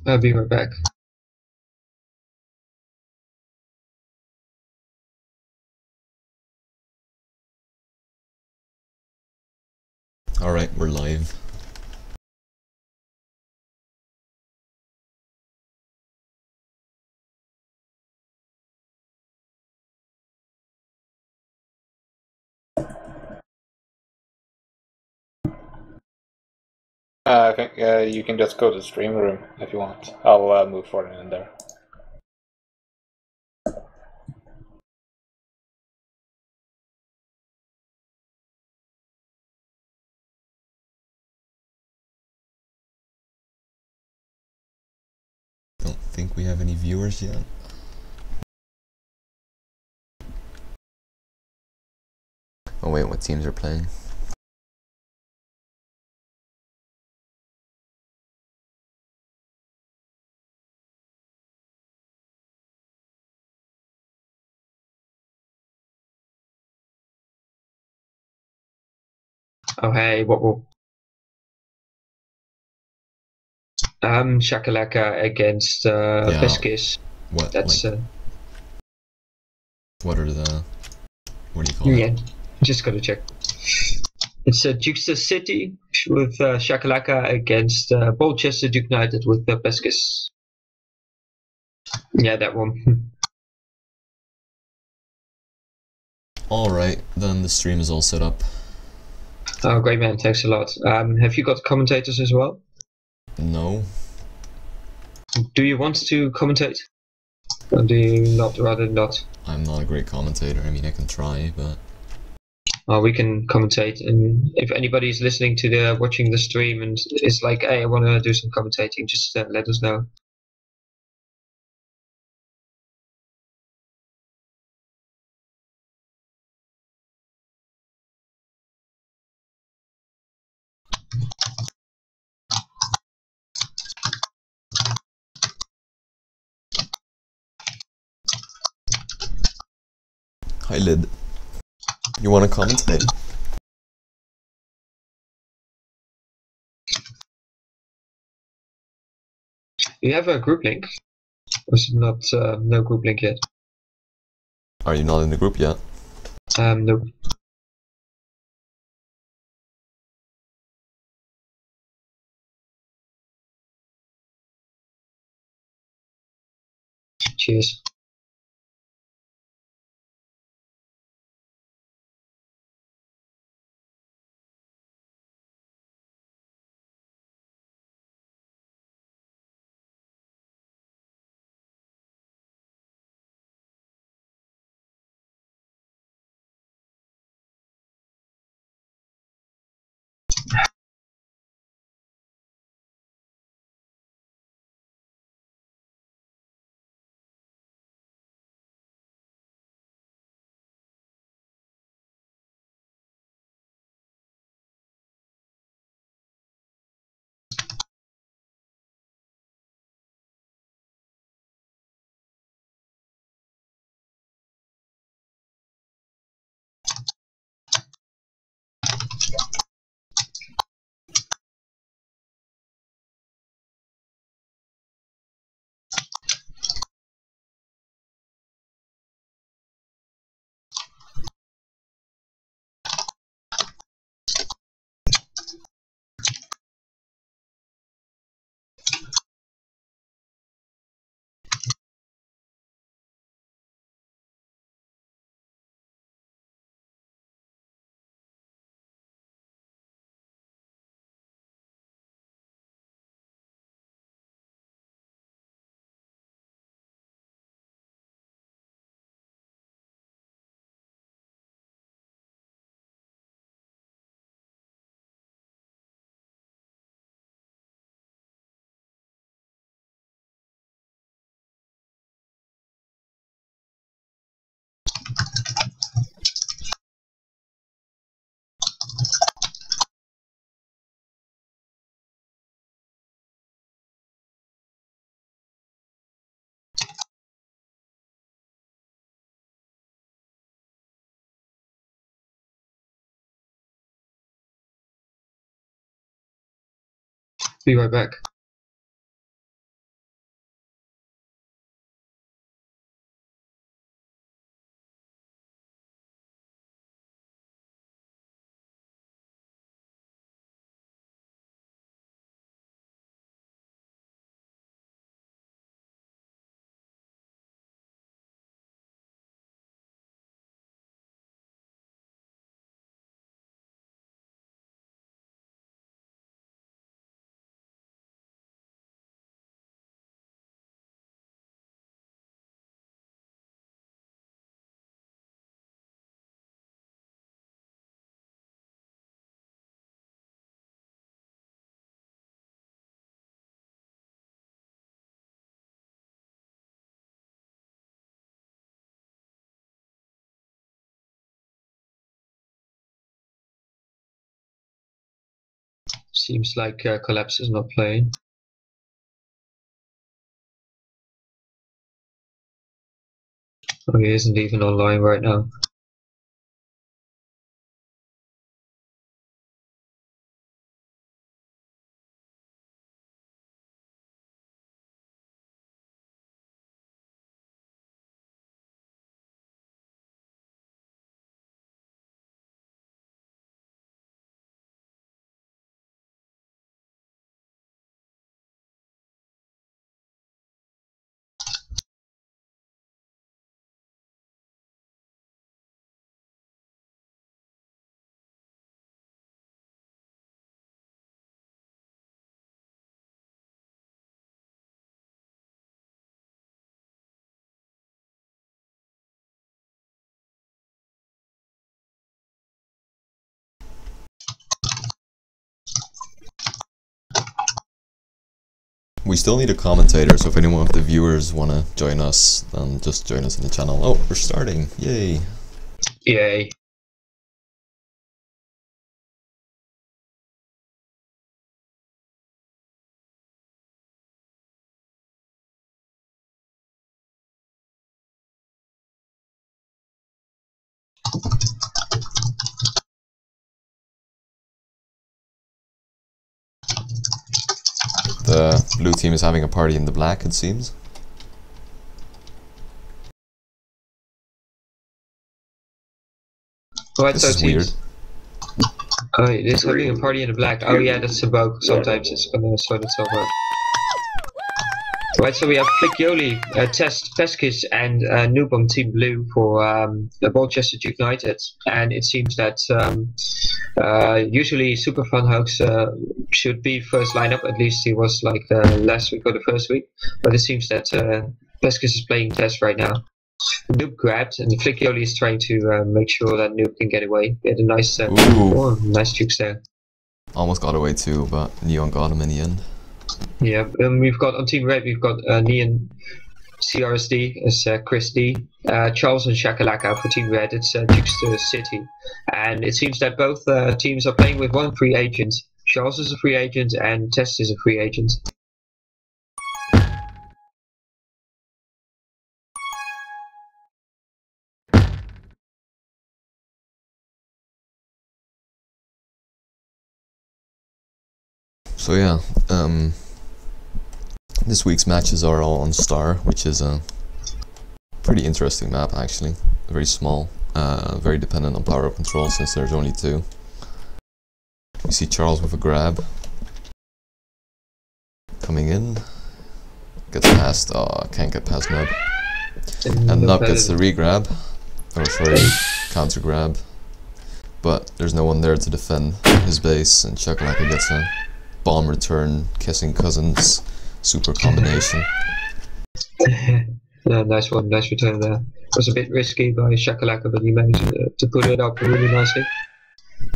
I'll be right back. Alright, we're live. I think you can just go to the stream room if you want. I'll move forward in there. Don't think we have any viewers yet. Oh wait, what teams are playing? Oh hey, what will Shakalaka against Yeah. Peskis. What? That's like, what are the? What do you call yeah. it? Just gotta check. It's Jukester City with Shakalaka against Ballchester Jukenited with Peskis. Yeah, that one. Alright, then the stream is all set up. Oh, great man, thanks a lot. Have you got commentators as well? No. Do you want to commentate? Or do you rather not? I'm not a great commentator. I mean, I can try, but... We can commentate, and if anybody's listening to watching the stream and is like, hey, I want to do some commentating, just let us know. Hi, Lid. You want to commentate? You have a group link? Or is it not no group link yet? Are you not in the group yet? No. Cheers. Be right back. Seems like Collapse is not playing. Oh, he isn't even online right now. We still need a commentator, so if anyone of the viewers want to join us, then just join us in the channel. Oh, we're starting. Yay. Yay. The blue team is having a party in the black, it seems. Right, This so is weird. teams. Oh, it is having a party in the black. Oh yeah, that's a bug. Sometimes it's gonna sort itself out. Right, so we have Flickioli, Test, Peskis, and Noob on Team Blue for the Ballchester Jukenited. And it seems that usually Super Funhouse should be first lineup. At least he was like last week or the first week. But it seems that Peskis is playing Test right now. Noob grabbed, and Flickioli is trying to make sure that Noob can get away. He had a nice, nice jukes there. Almost got away too, but Neon got him in the end. Yeah, we've got on Team Red, we've got Neon CRSD as Chris D, Charles and Shakalaka for Team Red. It's Jukester City, and it seems that both teams are playing with one free agent. Charles is a free agent, and Test is a free agent. So yeah, this week's matches are all on Star, which is a pretty interesting map actually. Very small, very dependent on power control since there's only 2. You see Charles with a grab. Coming in. Gets past, can't get past Nub. And Nub gets the re-grab. Oh sorry, counter grab. But there's no one there to defend his base, and Chakalaka gets a bomb return, kissing cousins, super combination. Yeah, nice one, nice return there. It was a bit risky by Shakalaka, but he managed to put it up really nicely.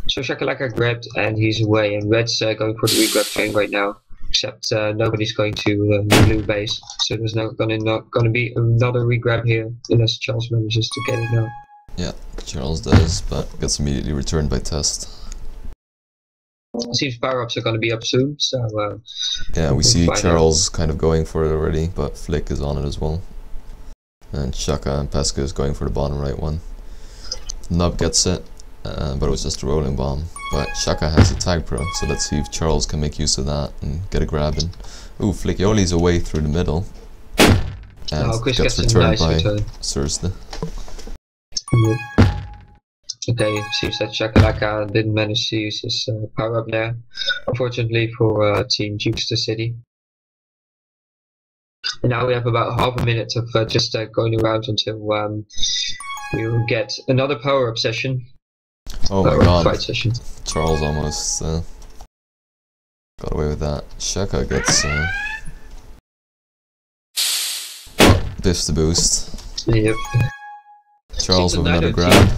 So Shakalaka grabbed and he's away, and Red's going for the re-grab train right now. Except nobody's going to the blue base, so there's not gonna be another re-grab here unless Charles manages to get it now. Yeah, Charles does, but gets immediately returned by Test. It seems power-ups are going to be up soon, so... yeah, we see Charles kind of going for it already, but Flick is on it as well. And Shaka and Pesca is going for the bottom right one. Nub gets it, but it was just a rolling bomb. But Shaka has a tag pro, so let's see if Charles can make use of that and get a grab in. Ooh, Flickioli's away through the middle. And Chris gets returned by Thursday. Okay, it seems that Shakalaka didn't manage to use his power up there, unfortunately for Team Jukester City. And now we have about half a minute of just going around until we will get another power up session. Oh my god, fight session. Charles almost got away with that. Shaka gets biffs the boost. Yep. Charles with another grab.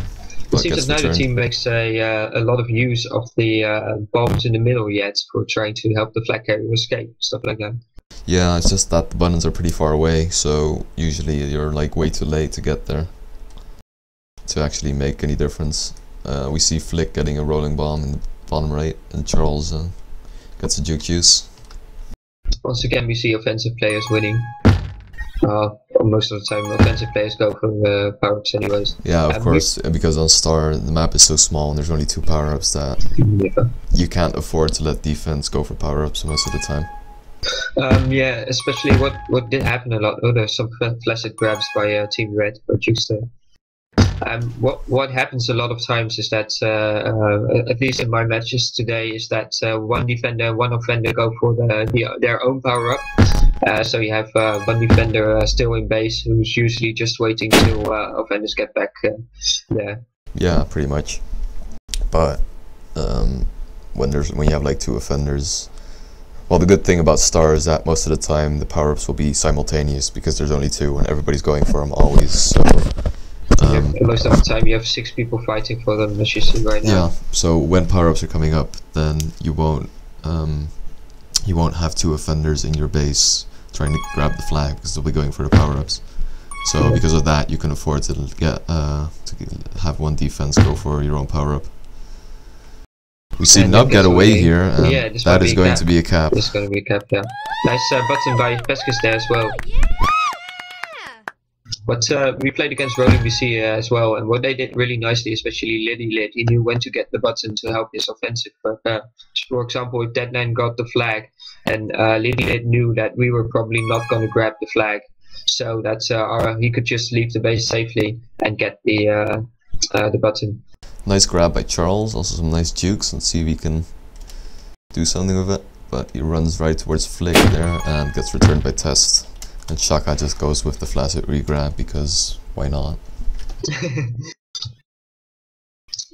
It seems that neither team makes a lot of use of the bombs in the middle yet for trying to help the flag carrier escape, stuff like that. Yeah, it's just that the buttons are pretty far away, so usually you're like way too late to get there to actually make any difference. We see Flick getting a rolling bomb in the bottom right, and Charles Gets a juke juice. Once again, we see offensive players winning. Most of the time, offensive players go for power-ups anyways. Yeah, of course, because on Star, the map is so small and there's only 2 power-ups that you can't afford to let defense go for power-ups most of the time. Yeah, especially what did happen a lot. There's some flaccid grabs by Team Red or Jukester. What happens a lot of times is that, at least in my matches today, is that one defender, one offender go for their own power up. So you have one defender still in base who's usually just waiting till offenders get back there. Yeah, pretty much. But when you have like 2 offenders, well, the good thing about Star is that most of the time the power ups will be simultaneous because there's only 2 and everybody's going for them always. So. Most of the time you have 6 people fighting for them, as you see right now. Yeah, so when power-ups are coming up, then you won't have 2 offenders in your base trying to grab the flag because they'll be going for the power-ups. So because of that, you can afford to get have one defense go for your own power-up. We see Nub get away here, and that is going to be a cap. This is going to be a cap, yeah. Nice button by Peskis there as well. But we played against Rolling BC as well, and what they did really nicely, especially LiddiLidd, he knew when to get the button to help his offensive. For example, if Deadman got the flag, and LiddiLidd knew that we were probably not going to grab the flag, so that he could just leave the base safely and get the button. Nice grab by Charles, also some nice jukes. Let's see if he can do something with it. But he runs right towards Flick there and gets returned by Test. And Shaka just goes with the flaccid regrab because why not?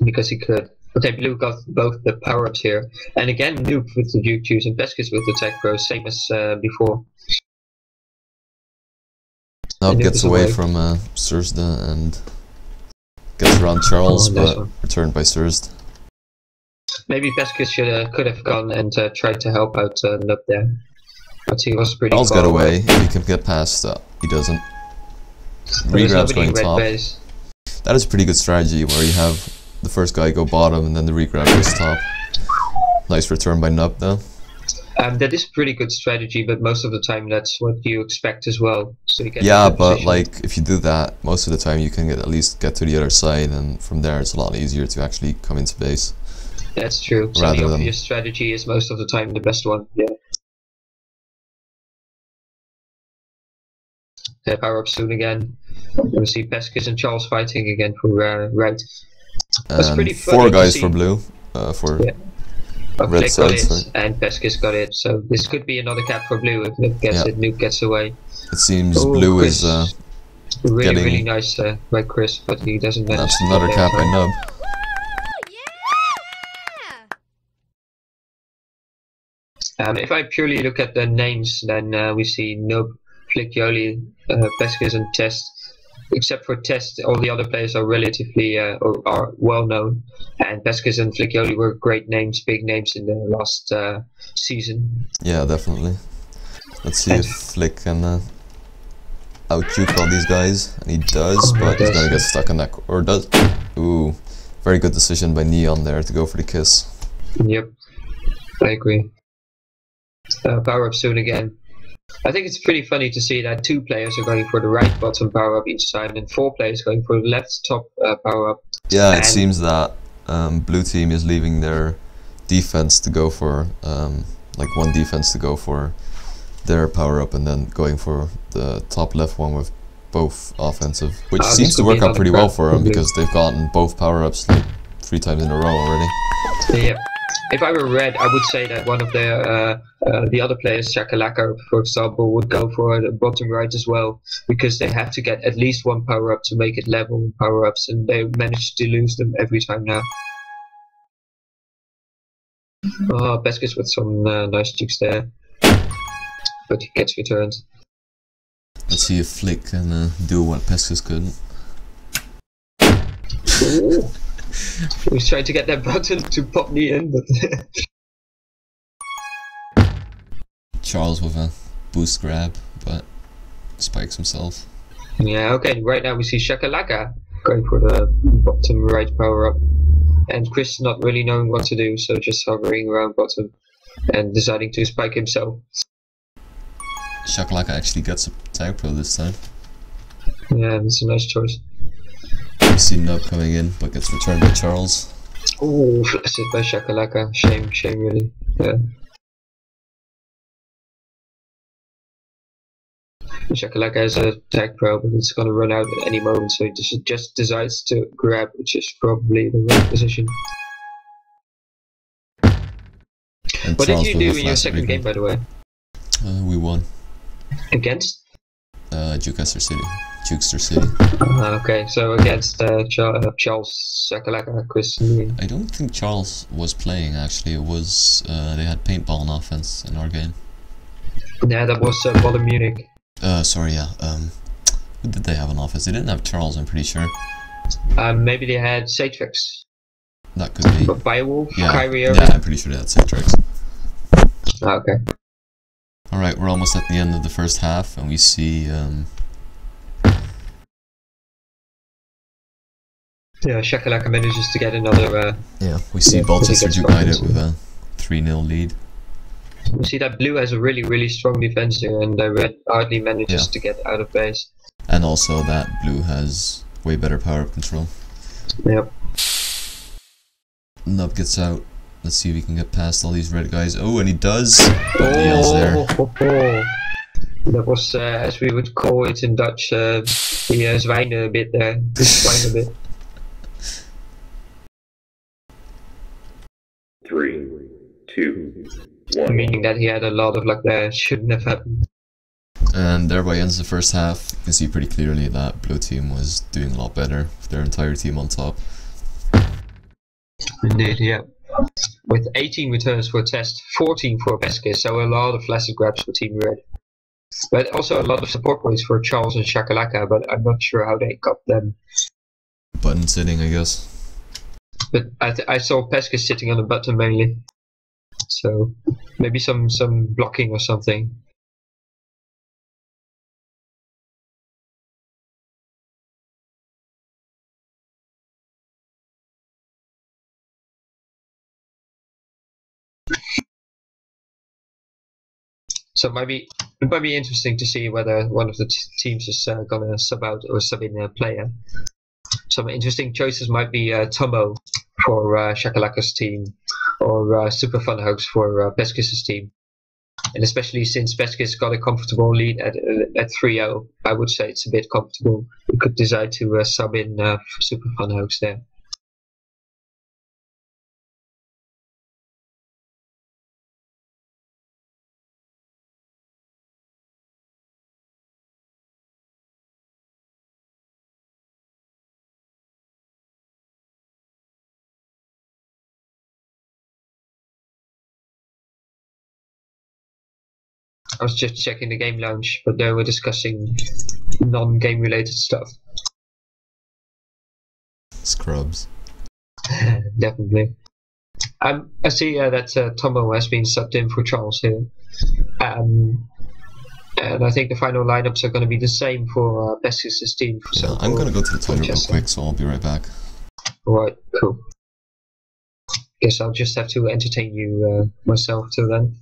Because he could. Okay, Blue got both the power-ups here. And again, Noob with the Duke Juice and Peskis with the Tech Pro, same as before. Now gets away from Sursda and gets around Charles, but returned by Surst. Maybe Peskis could have gone and tried to help out Noob there. But he was pretty Charles got away. If he can get past that, he doesn't. Regrab's going top. Base. That is a pretty good strategy where you have the first guy go bottom and then the regrab goes top. Nice return by Nub though. That is a pretty good strategy, but most of the time that's what you expect as well. So you get but like if you do that, most of the time you can at least get to the other side, and from there it's a lot easier to actually come into base. That's true. So the obvious strategy is most of the time the best one. Yeah. Power up soon again. We see Peskis and Charles fighting again for right. That's pretty funny. 4 guys for blue. Red got it, and Peskis got it. So this could be another cap for blue if Nuke gets it. Nuke gets away. It seems blue Chris, is really nice by Chris, but he doesn't manage. That's another cap by Nub. If I purely look at the names, then we see Nub, Flick-Yoli, Peskis and Test. Except for Test, all the other players are relatively or are well known, and Peskis and Flick-Yoli were great names, big names in the last season. Yeah, definitely. Let's see if Flick can out-juke all these guys, and he does, but he's gonna get stuck on that, or does. Ooh, very good decision by Neon there to go for the kiss. Yep, I agree. Power up soon again. I think it's pretty funny to see that 2 players are going for the right bottom power up each time, and 4 players going for the left top power up. Yeah, it seems that blue team is leaving their defense to go for like one defense to go for their power up, and then going for the top left one with both offensive, which seems to work out pretty well for them because they've gotten both power ups like 3 times in a row already. Yeah. If I were red, I would say that one of the other players, Shakalaka, for example, would go for the bottom right as well, because they have to get at least 1 power up to make it level power ups, and they manage to lose them every time now. Oh, Peskis with some nice jukes there, but he gets returned. Let's see if Flick can do what Peskis couldn't. He was trying to get that button to pop me in, but Charles with a boost grab, but spikes himself. Yeah, okay, right now we see Shakalaka going for the bottom right power up, and Chris not really knowing what to do, so just hovering around bottom. and deciding to spike himself. Shakalaka actually gets a tag pro this time. Yeah, that's a nice choice. We see Nub coming in, but gets returned by Charles. Oh, flaccid by Shakalaka. Shame really. Yeah. Shakalaka has a tag pro, but it's gonna run out at any moment, so he just decides to grab, which is probably the right position. And What Charles did you do in your second game, by the way? We won. Against? Jukester City. Jukester City. Okay, so against Charles Shakalaka, Chris Lee. I don't think Charles was playing actually. It was they had paintball on offense in our game. Yeah, that was Bayern Munich. Sorry, yeah. Who did they have on offense? They didn't have Charles, I'm pretty sure. Maybe they had Satrix. That could be. But Firewolf, Yeah, Kyrie yeah, I'm pretty sure they had Citrix. Okay. Alright, we're almost at the end of the first half, and we see yeah, Shakalaka manages to get another. We see Ballchester Jukenited with a 3-0 lead. We see that blue has a really strong defense here, and red hardly manages to get out of base. And also that blue has way better power control. Yep. Nub gets out. Let's see if we can get past all these red guys. Oh, and he does! Deals there. That was, as we would call it in Dutch, he zwijnde a bit there. Zwijn a bit. 3, 2, 1. Meaning that he had a lot of luck there. Shouldn't have happened. And thereby ends the first half. You can see pretty clearly that blue team was doing a lot better with their entire team on top. Indeed, yeah. With 18 returns for Test, 14 for Peskis, so a lot of flaccid grabs for Team Red. But also a lot of support points for Charles and Shakalaka, but I'm not sure how they got them. Button sitting, I guess. But I saw Peskis sitting on the button mainly. So maybe some blocking or something. So it might be interesting to see whether one of the teams is gonna sub out or sub in a player. Some interesting choices might be Tomo for Shakalaka's team, or Super Fun Hoax for Peskis' team. And especially since Peskis got a comfortable lead at 3-0, I would say it's a bit comfortable. We could decide to sub in Super Fun Hoax there. I was just checking the game lounge, but they were discussing non-game related stuff. Scrubs. Definitely. I see that Tomo has been subbed in for Charles here. And I think the final lineups are going to be the same for Peskis' team. Yeah, I'm going to go to the toilet real quick, so I'll be right back. Alright, cool. Guess I'll just have to entertain you myself till then.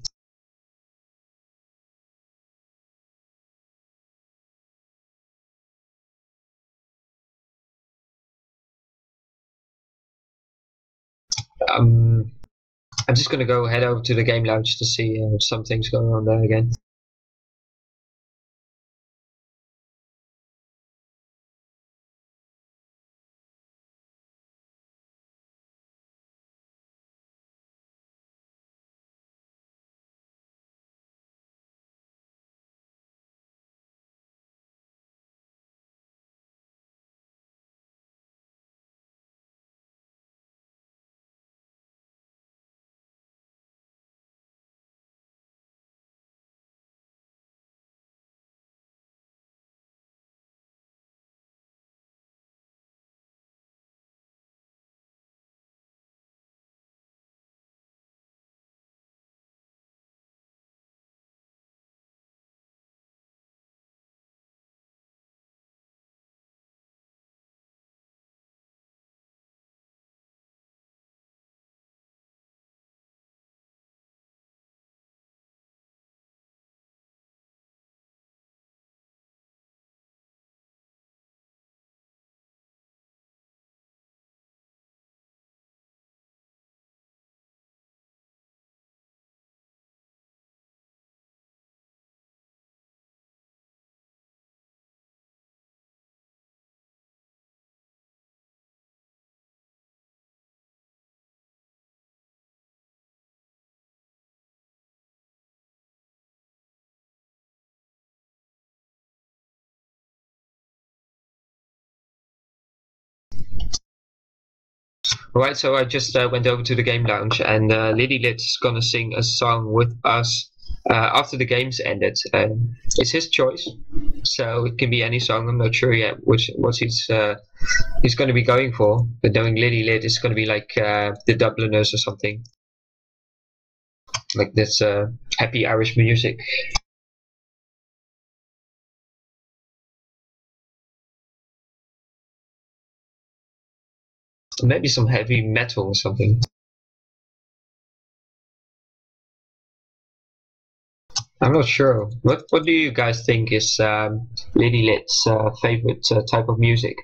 I'm just going to go head over to the game lounge to see if something's going on there again. Alright, so I just went over to the game lounge, and LiddiLidd is gonna sing a song with us after the game's ended. It's his choice, so it can be any song. I'm not sure yet what he's gonna be going for, but knowing LiddiLidd is gonna be like the Dubliners or something, like this happy Irish music. Maybe some heavy metal or something. I'm not sure. What do you guys think is LiddiLidd's favorite type of music?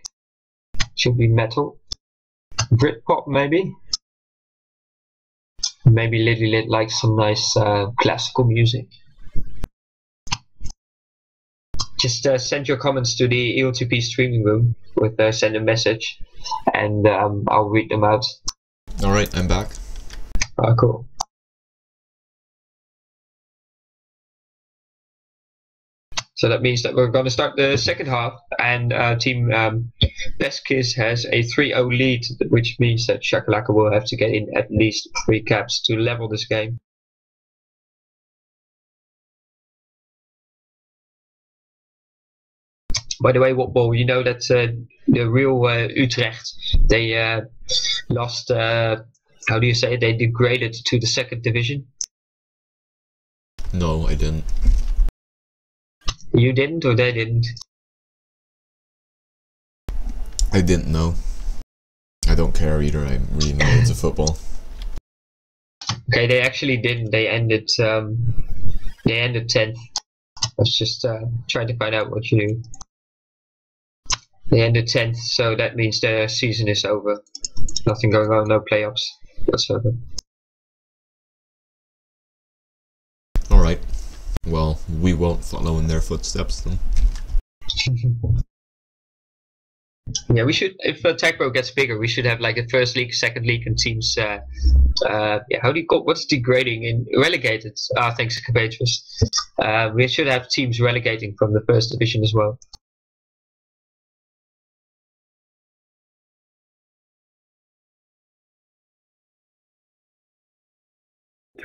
Should be metal? Britpop maybe? Maybe LiddiLidd likes some nice classical music. Just send your comments to the ELTP streaming room with send a message, and I'll read them out. Alright, I'm back. Cool. So that means that we're going to start the second half, and Team Beskis has a 3-0 lead, which means that Shakalaka will have to get in at least 3 caps to level this game. By the way, Wotball, you know that the real Utrecht, they lost, how do you say it, they degraded to the 2nd division? No, I didn't. You didn't, or they didn't? I didn't know. I don't care either, I really know it's a football. Okay, they actually didn't, they ended 10th. I was just trying to find out what you knew. They ended 10th, so that means the season is over. Nothing going on, no playoffs whatsoever. Alright. Well, we won't follow in their footsteps then. Yeah, we should, if Tech Pro gets bigger, we should have like a 1st league, 2nd league, and teams, yeah, how do you call, what's degrading in relegated? Thanks, Cabatrus. We should have teams relegating from the 1st division as well.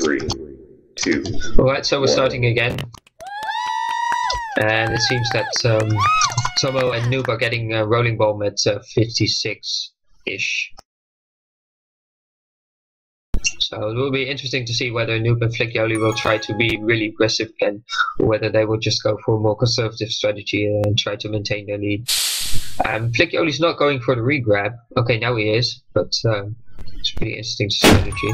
Three, two. Alright, so we're starting again. And it seems that Tomo and Noob are getting rolling bomb at 56-ish. So it will be interesting to see whether Noob and Flickioli will try to be really aggressive again, or whether they will just go for a more conservative strategy and try to maintain their lead. Flickioli's not going for the re-grab. Okay, now he is, but it's pretty interesting strategy.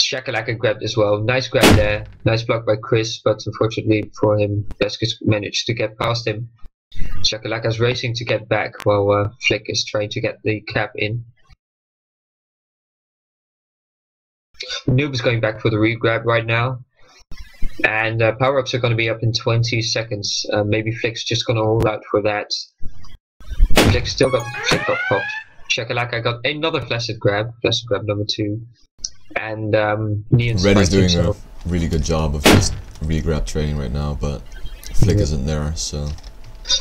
Shakalaka grabbed as well. Nice grab there. Nice block by Chris, but unfortunately for him, Beskis managed to get past him. Shakalaka's racing to get back while Flick is trying to get the cap in. Noob is going back for the re-grab right now. And power-ups are going to be up in 20 seconds. Maybe Flick's just going to hold out for that. Flick still got popped. Shakalaka got another flaccid grab number 2. And Neon's Red is doing himself. a really good job of just re-grab training right now, but Flick isn't there, so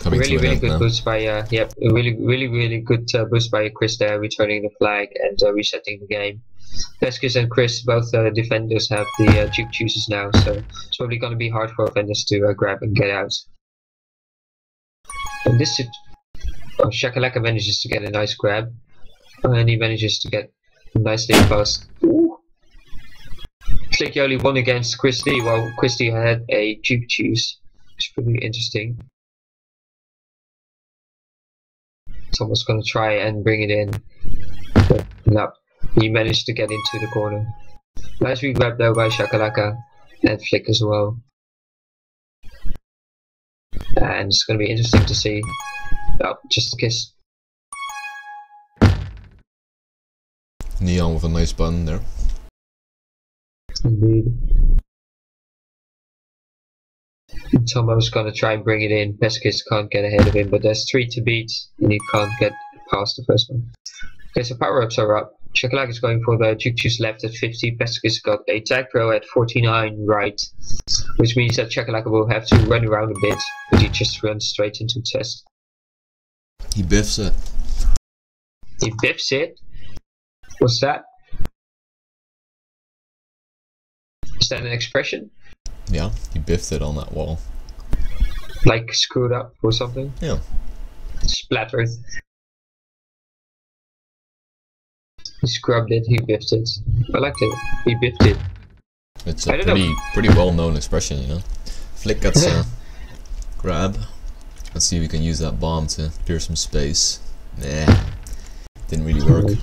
coming to an really end good now. boost by yep, a really good boost by Chris there, returning the flag and resetting the game. Beskis and Chris, both defenders, have the juke juices now, so it's probably going to be hard for offenders to grab and get out. And this should, Shakalaka manages to get a nice grab, and he manages to get nicely past. Flickioli won against Christy, while Christy had a juke juice. It's pretty interesting. Someone's going to try and bring it in, but no, he managed to get into the corner. Nice re-grab though by Shakalaka and Flick as well. And it's going to be interesting to see. Oh, just a kiss. Neon with a nice bun there. Indeed. Tomo's gonna try and bring it in. Beskis can't get ahead of him, but there's 3 to beat, and he can't get past the first one. Okay, so power-ups are up. Shakalaka is going for the juke juice left at 50. Beskis got a tag throw at 49 right, which means that Shakalaka will have to run around a bit, but he just runs straight into test. He biffs it. He biffs it. What's that? Is that an expression? Yeah, he biffed it on that wall. Like screwed up or something? Yeah. Splattered. He scrubbed it, he biffed it. I liked it. He biffed it. It's a pretty well-known expression, you know. Flick gets a grab. Let's see if we can use that bomb to clear some space. Nah, didn't really work.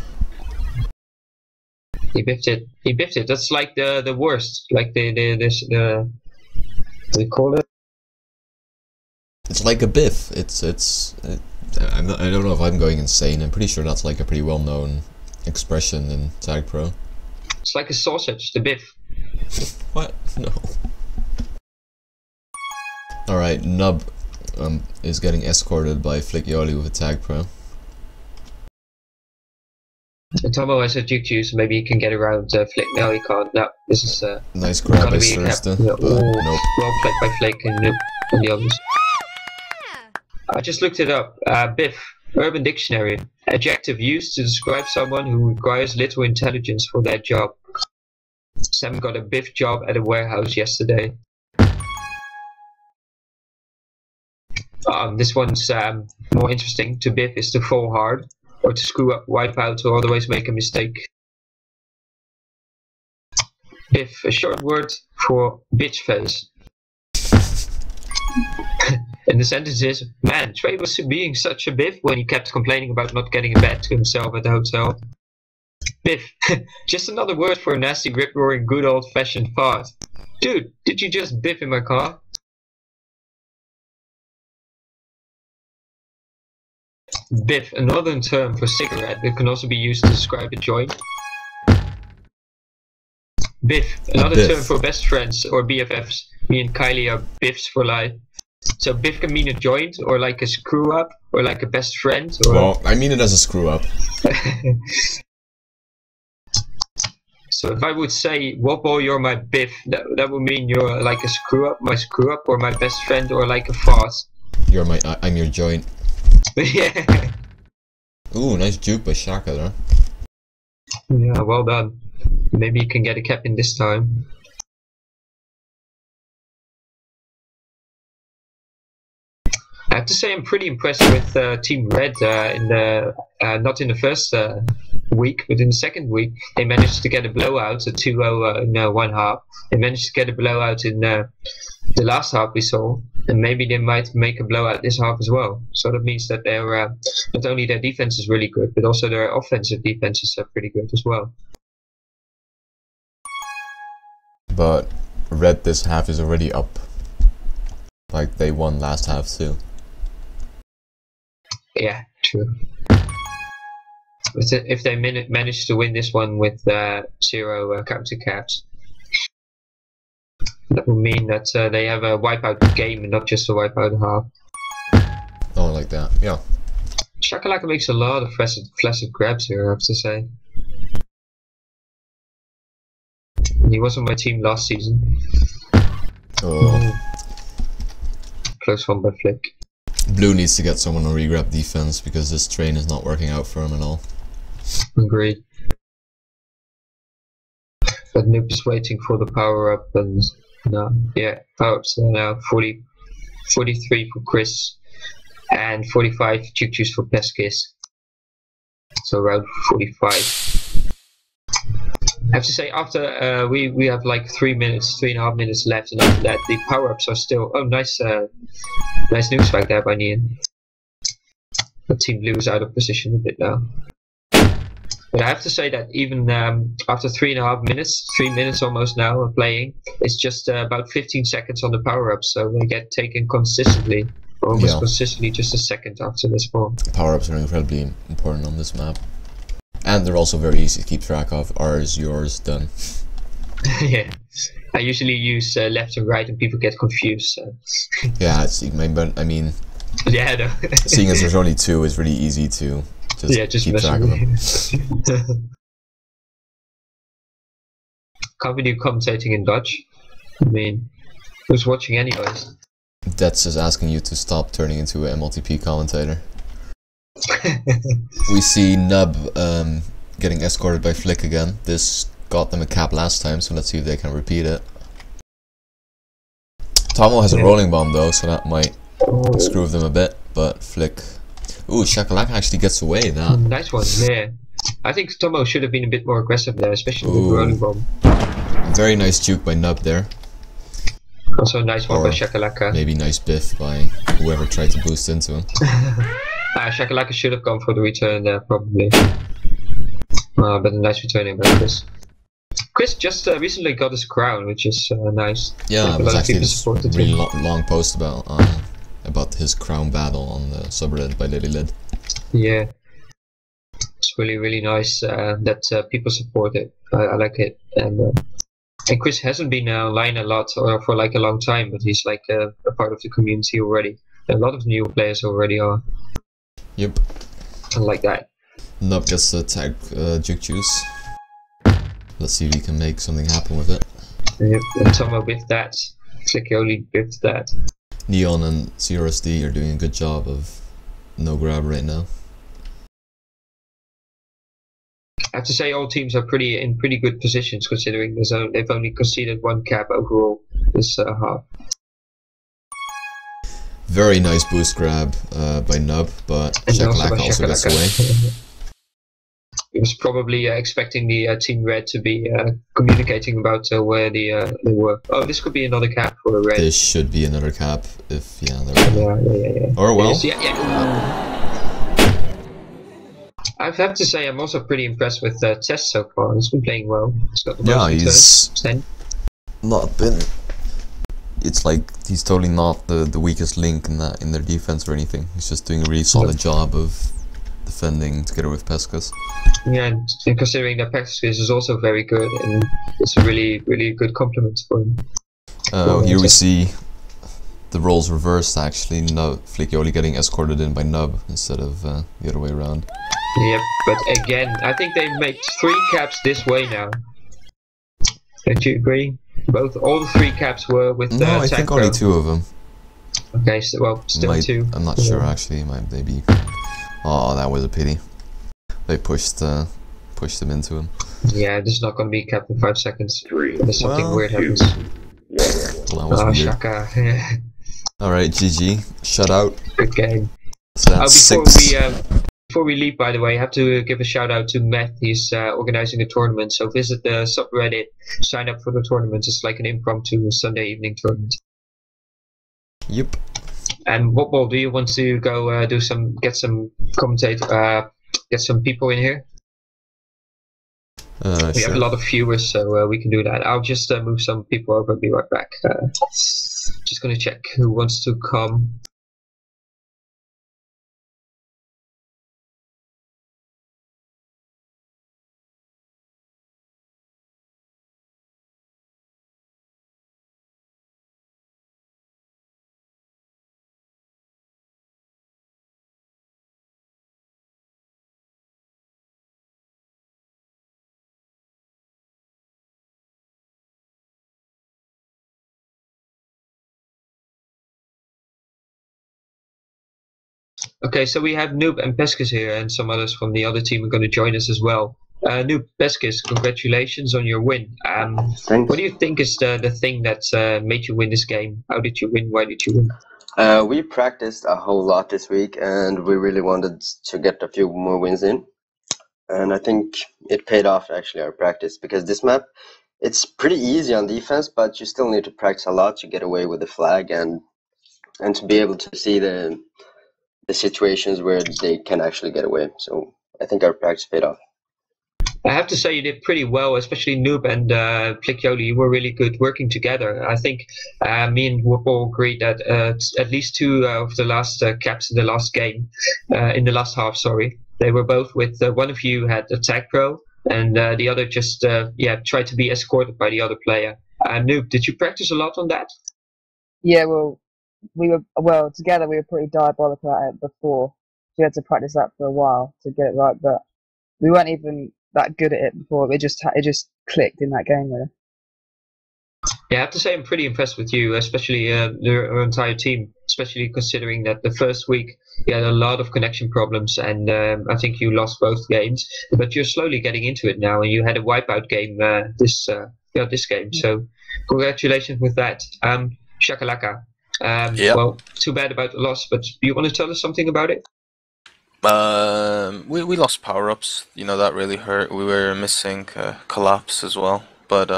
He biffed it. He biffed it. That's like the worst. Like what do you call it? It's like a biff. I don't know if I'm going insane. I'm pretty sure that's like a pretty well-known expression in Tag Pro. It's like a sausage, the biff. What? No. Alright, Nub is getting escorted by Flick Yoli with a Tag Pro. And Tomo has a juke, so maybe he can get around Flick. No, he can't. No, this is nice grab by Thurston. Nope. Well played by Flick and Noob and the others. I just looked it up. Biff, Urban Dictionary. Adjective used to describe someone who requires little intelligence for their job. Sam got a biff job at a warehouse yesterday. This one's more interesting. To biff is to fall hard, or to screw up, wipe out, or otherwise make a mistake. Biff, a short word for bitch face. And the sentence is, man, Trey was being such a biff when he kept complaining about not getting a bed to himself at the hotel. Biff, just another word for a nasty, rip-roaring, good old-fashioned fart. Dude, did you just biff in my car? Biff, a northern term for cigarette that can also be used to describe a joint. Biff, another term for best friends or BFFs. Me and Kylie are biffs for life. So biff can mean a joint, or like a screw up, or like a best friend. Or well, I mean it as a screw up. So if I would say, Wobble, you're my biff, that would mean you're like a screw up, my screw up, or my best friend, or like a fart. I'm your joint. Yeah. Ooh, nice juke by Shaka there. Yeah, well done. Maybe you can get a cap in this time. I have to say I'm pretty impressed with Team Red in the not in the first week, but in the second week they managed to get a blowout, a 2-0 in one half. They managed to get a blowout in the last half we saw, and maybe they might make a blowout this half as well. So that means that they're not only their defense is really good, but also their offensive defenses are pretty good as well. But Red this half is already up. Like they won last half too. Yeah, true. If they manage to win this one with 0 counter caps, that will mean that they have a wipeout game and not just a wipeout half. Oh, like that, yeah. Shakalaka makes a lot of flaccid grabs here, I have to say. He was on my team last season. Oh. Close one by Flick. Blue needs to get someone on regrab defense because this train is not working out for him at all. Agreed. But Noob is waiting for the power up, and yeah, power ups are now 43 for Chris and 45 Chuk-Chus for Peskis. So around 45. I have to say, after we have like 3.5 minutes left, and after that the power ups are still. Oh, nice news back there by Nian. But Team Blue is out of position a bit now. But I have to say that even after 3.5 minutes, 3 minutes almost now of playing, it's just about 15 seconds on the power ups, so they get taken consistently, or almost consistently, just a second after this ball. Power ups are incredibly important on this map. And they're also very easy to keep track of. Ours, yours, done. Yeah, I usually use left and right, and people get confused. So. Yeah, but I mean, yeah, no. Seeing as there's only 2, it's really easy to just keep track of them. Can't we do commentating in Dutch? I mean, who's watching anyways? Dets is asking you to stop turning into a MLTP commentator. We see Nub getting escorted by Flick again. This got them a cap last time, so let's see if they can repeat it. Tomo has a rolling bomb though, so that might screw them a bit, but Flick... Ooh, Shakalaka actually gets away now. Nice one, yeah. I think Tomo should have been a bit more aggressive there, especially with the rolling bomb. Very nice juke by Nub there. Also a nice one by Shakalaka. Maybe nice biff by whoever tried to boost into him. Shakalaka should have gone for the return there, probably. But a nice returning by Chris. Chris just recently got his crown, which is nice. Yeah, it was actually this really long post about his crown battle on the subreddit by LiddiLidd. Yeah. It's really, really nice that people support it. I like it. And Chris hasn't been online a lot or for like a long time, but he's like a part of the community already. A lot of new players already are. Yep. I like that. Nub gets the tag Juke Juice. Let's see if we can make something happen with it. Yep, and Tomo biffed that. Flickoli biffed that. Neon and CRSD are doing a good job of no grab right now. I have to say all teams are in pretty good positions considering they've only conceded one cap overall this half. Very nice boost grab by Nub, but Shakalaka also gets away. He was probably expecting the Team Red to be communicating about where they were. Oh, this could be another cap for a Red. This should be another cap if, yeah, there we go. Yeah. Or well. Yeah. I have to say I'm also pretty impressed with Tess so far. He's been playing well. He's got the most he's 10. Not been... It's like he's totally not the weakest link in their defense or anything. He's just doing a really solid job of defending together with Pescas. Yeah, and considering that Pescas is also very good, and it's a really, really good compliment for him. Here we see the roles reversed actually. Flickoli getting escorted in by Nub instead of the other way around. Yep, but again, I think they made 3 caps this way now. Don't you agree? All the 3 caps were with the No, I think only 2 of them. Okay, so, well, still 2. I'm not sure actually, might they be... Oh, that was a pity. They pushed them into him. Yeah, this is not going to be capped in 5 seconds. 3. Unless something weird happens. Well, that was weird. Shaka. Alright, GG. Shut out. Good game. So that's 6. Before we leave, by the way, I have to give a shout out to Matt. He's organizing a tournament, so visit the subreddit, sign up for the tournament. It's like an impromptu Sunday evening tournament. Yep. And what ball do you want to go get some people in here? We have a lot of viewers, so we can do that. I'll just move some people over and be right back. Just gonna check who wants to come. Okay, so we have Noob and Pescas here, and some others from the other team are going to join us as well. Noob, Pescas, congratulations on your win. Thanks. What do you think is the thing that made you win this game? How did you win? Why did you win? We practiced a whole lot this week, and we really wanted to get a few more wins in. And I think it paid off, actually, our practice, because this map, it's pretty easy on defense, but you still need to practice a lot to get away with the flag and to be able to see the situations where they can actually get away. So I think our practice paid off. I have to say you did pretty well, especially Noob and Flickoli. You were really good working together. I think me and Whoople agreed that at least 2 of the last caps in the last game, in the last half, sorry, they were both with one of you had a tag pro, and the other just tried to be escorted by the other player. Noob, did you practice a lot on that? Yeah, well, together we were pretty diabolical at it before. We had to practice that for a while to get it right, but we weren't even that good at it before. It just clicked in that game, really. Yeah, I have to say I'm pretty impressed with you, especially your entire team, especially considering that the first week you had a lot of connection problems, and I think you lost both games. But you're slowly getting into it now, and you had a wipeout game this game. So congratulations with that. Shakalaka. Well, too bad about the loss, but you want to tell us something about it? We lost power-ups. You know, that really hurt. We were missing collapse as well. But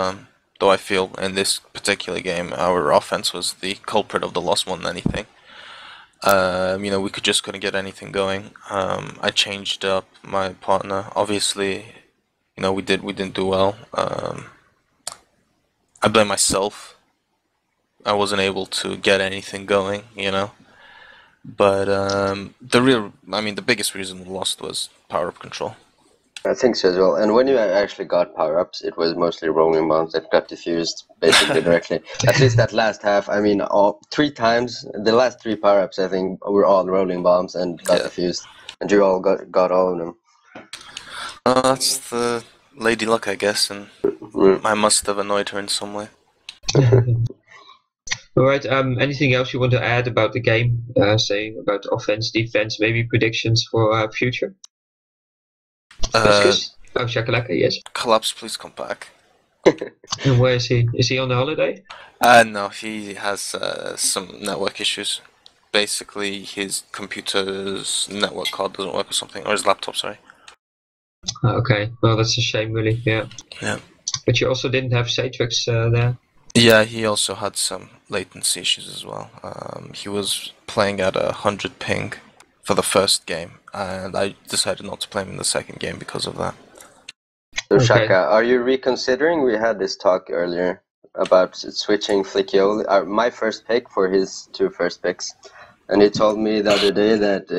though I feel in this particular game, our offense was the culprit of the loss more than anything. You know, we just couldn't get anything going. I changed up my partner. Obviously, you know, we didn't do well. I blame myself. I wasn't able to get anything going, you know. But the biggest reason we lost was power-up control. I think so as well. And when you actually got power-ups, it was mostly rolling bombs that got diffused basically directly. At least that last half, I mean, three times, the last three power-ups, I think, were all rolling bombs and got diffused. And you all got all of them. That's the lady luck, I guess, and I must have annoyed her in some way. All right. Anything else you want to add about the game? Say about offense, defense, maybe predictions for future? Shakalaka, yes. Collapse, please come back. And where is he? Is he on the holiday? No, he has some network issues. Basically, his computer's network card doesn't work or something, or his laptop, sorry. Okay, well, that's a shame, really. Yeah. But you also didn't have Satrix there. Yeah, he also had some latency issues as well. He was playing at 100 ping for the first game, and I decided not to play him in the second game because of that. So Shaka, are you reconsidering? We had this talk earlier about switching Flickioli, my first pick for his two first picks, and he told me the other day that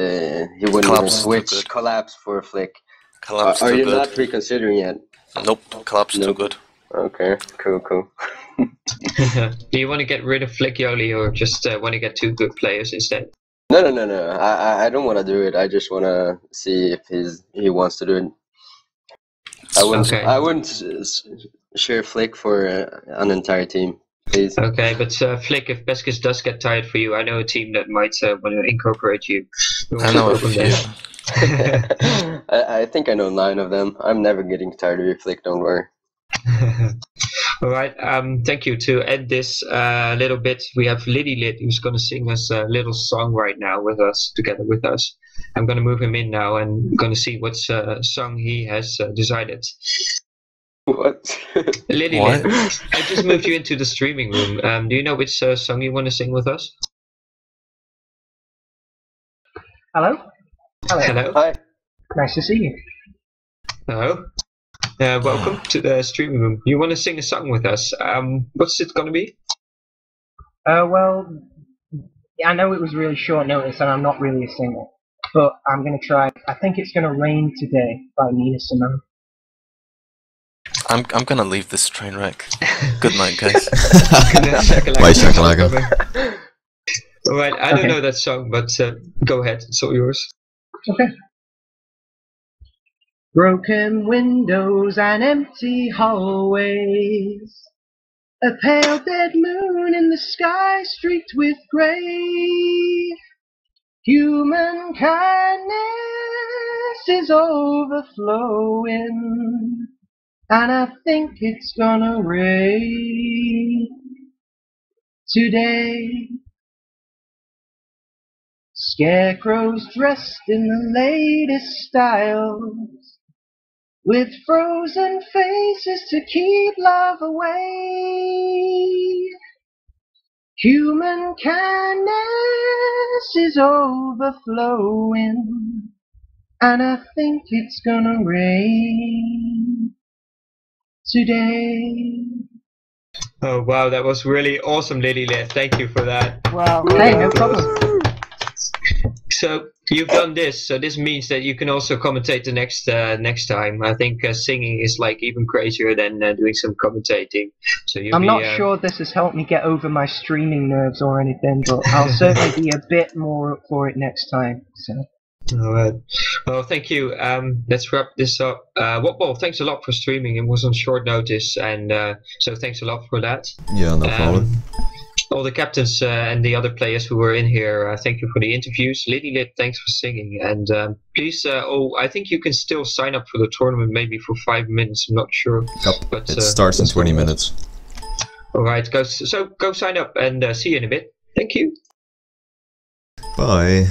he wouldn't even switch Collapse for Flick. Collapse are you good. not reconsidering yet? Nope, Collapse too good. Okay, cool. Do you want to get rid of Flickioli or just want to get two good players instead? No. I don't want to do it. I just want to see if he wants to do it. I wouldn't share Flick for an entire team, please. Okay, but Flick, if Beskis does get tired for you, I know a team that might want to incorporate you. I know a few. I think I know 9 of them. I'm never getting tired of you, Flick, don't worry. All right, thank you. To end this little bit, we have LiddiLidd, who's going to sing us a little song right now together with us. I'm going to move him in now and going to see what song he has decided. What? LiddiLidd, I just moved you into the streaming room. Do you know which song you want to sing with us? Hello? Hello. Hi. Nice to see you. Hello. Welcome to the streaming room. You want to sing a song with us? What's it going to be? Well, I know it was really short notice and I'm not really a singer, but I'm going to try. I think it's going to rain today by Nina Simone. I'm going to leave this train wreck. Good night, guys. Bye, Shakalaka. Alright, I don't know that song, but go ahead, it's all yours. Okay. Broken windows and empty hallways, a pale dead moon in the sky streaked with grey. Human kindness is overflowing, and I think it's gonna rain today. Scarecrows dressed in the latest styles, with frozen faces to keep love away. Human kindness is overflowing, and I think it's gonna rain today. Oh wow, that was really awesome, LiddiLidd. Thank you for that. Wow. Hey, no problem. So you've done this, so this means that you can also commentate the next time. I think singing is like even crazier than doing some commentating. So I'm not sure this has helped me get over my streaming nerves or anything, but I'll certainly be a bit more up for it next time. So. All right. Well, thank you. Let's wrap this up. Wopball, thanks a lot for streaming. It was on short notice, and so thanks a lot for that. Yeah, no problem. all the captains and the other players who were in here, thank you for the interviews. LiddiLidd, thanks for singing. And please, I think you can still sign up for the tournament maybe for 5 minutes, I'm not sure. Yep, but it starts in 20 minutes. Alright, go sign up and see you in a bit. Thank you. Bye.